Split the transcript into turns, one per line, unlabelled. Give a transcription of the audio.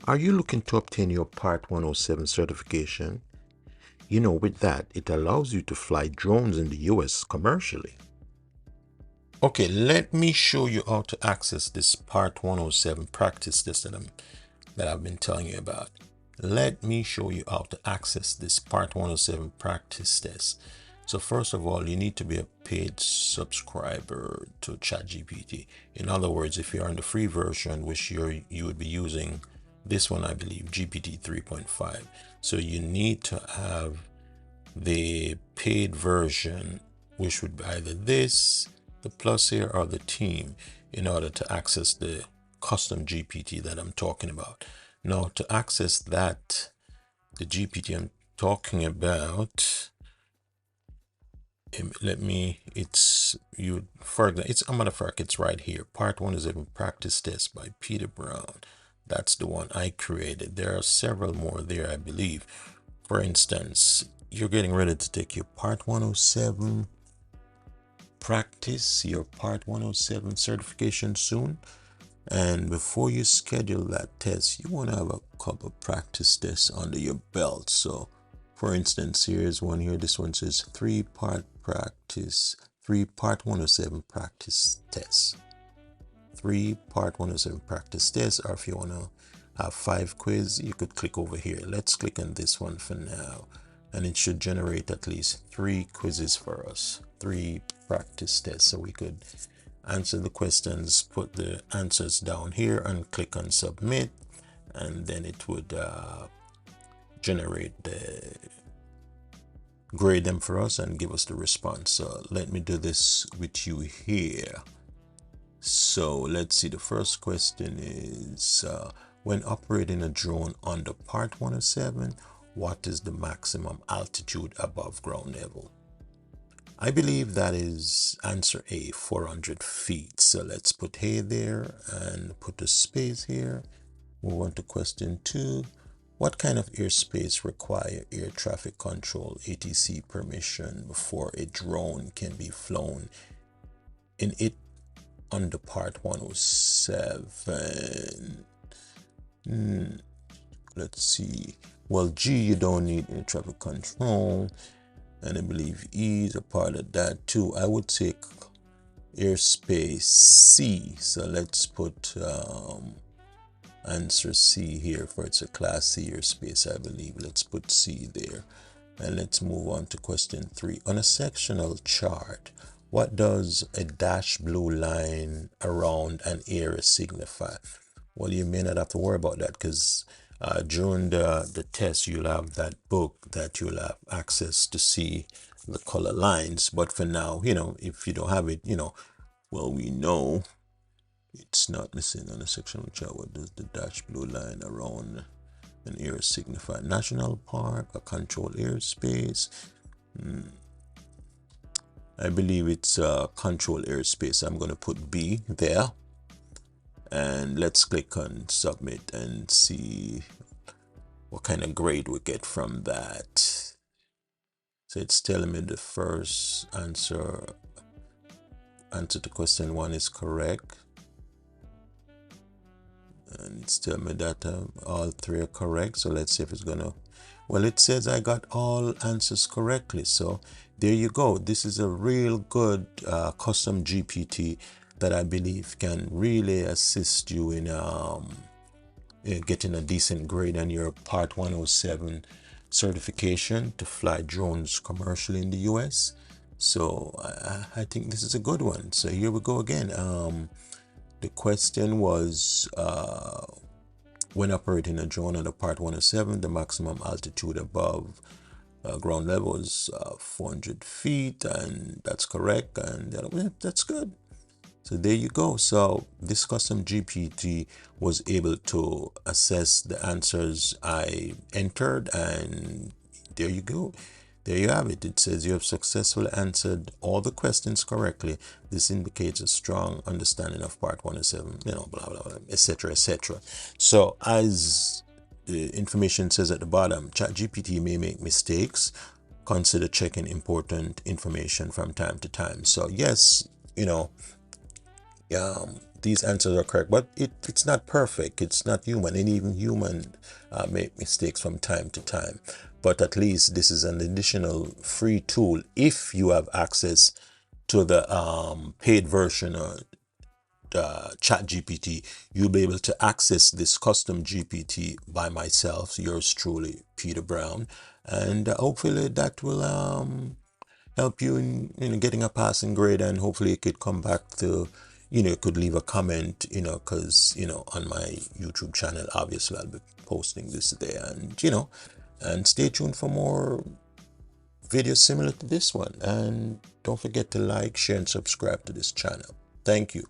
Are you looking to obtain your Part 107 certification? With that, it allows you to fly drones in the US commercially. Okay, let me show you how to access this Part 107 practice test that I've been telling you about. Let me show you how to access this Part 107 practice test. So first of all, you need to be a paid subscriber to ChatGPT. In other words, if you're on the free version, which you would be using this one, I believe, GPT 3.5. So you need to have the paid version, which would be either this, the plus here, or the team, in order to access the custom GPT that I'm talking about. Now, to access that, the GPT I'm talking about, let me, it's, you, for example, it's, a matter of fact, it's right here. Part 1 is a practice test by Peter Brown. That's the one I created. There are several more there, I believe. For instance, you're getting ready to take your Part 107 practice, your Part 107 certification soon. And before you schedule that test, you want to have a couple practice tests under your belt. So, for instance, here's one here. This one says 3-part practice, 3-part 107 practice test. 3-part 107 practice test, or if you want to have 5 quiz, you could click over here. Let's click on this one for now, and it should generate at least 3 quizzes for us, 3 practice tests. So we could answer the questions, put the answers down here, and click on submit, and then it would generate the grade them for us and give us the response. So let me do this with you here. So let's see, the first question is, when operating a drone under Part 107, what is the maximum altitude above ground level? I believe that is answer A, 400 feet. So let's put A there and put a space here. Move on to question 2. What kind of airspace require air traffic control ATC permission before a drone can be flown in it under Part 107? Let's see. Well, G, you don't need air traffic control, and I believe E is a part of that too. I would take airspace C. So let's put answer C here, for it's a class C airspace, I believe. Let's put C there, and let's move on to question 3. On a sectional chart, what does a dashed blue line around an area signify? Well, you may not have to worry about that, because during the test, you'll have that book that you'll have access to see the color lines. But for now, if you don't have it, well, we know it's not missing on a sectional chart. What does the dashed blue line around an area signify? National park, a controlled airspace? I believe it's a controlled airspace. I'm going to put B there. And let's click on submit and see what kind of grade we get from that. So it's telling me the first answer to question 1 is correct, and it's telling me that all 3 are correct. So let's see if it's gonna, well, it says I got all answers correctly. So there you go. This is a real good custom GPT that I believe can really assist you in getting a decent grade on your Part 107 certification to fly drones commercially in the US. So I think this is a good one. So here we go again. The question was, when operating a drone under Part 107, the maximum altitude above ground level is 400 feet, and that's correct. And that's good. So there you go. So this custom GPT was able to assess the answers I entered, and there you go. There you have it. It says you have successfully answered all the questions correctly. This indicates a strong understanding of Part 107, blah, blah, blah, etc., etc. So as the information says at the bottom, ChatGPT may make mistakes. Consider checking important information from time to time. So yes, these answers are correct, but it's not perfect. It's not human, and even human make mistakes from time to time. But at least this is an additional free tool. If you have access to the paid version or chat GPT, you'll be able to access this custom GPT by myself, yours truly, Peter Brown, and hopefully that will help you in getting a passing grade, and hopefully you could come back to, you could leave a comment, because on my YouTube channel, obviously I'll be posting this there, and stay tuned for more videos similar to this one, and don't forget to like, share, and subscribe to this channel. Thank you.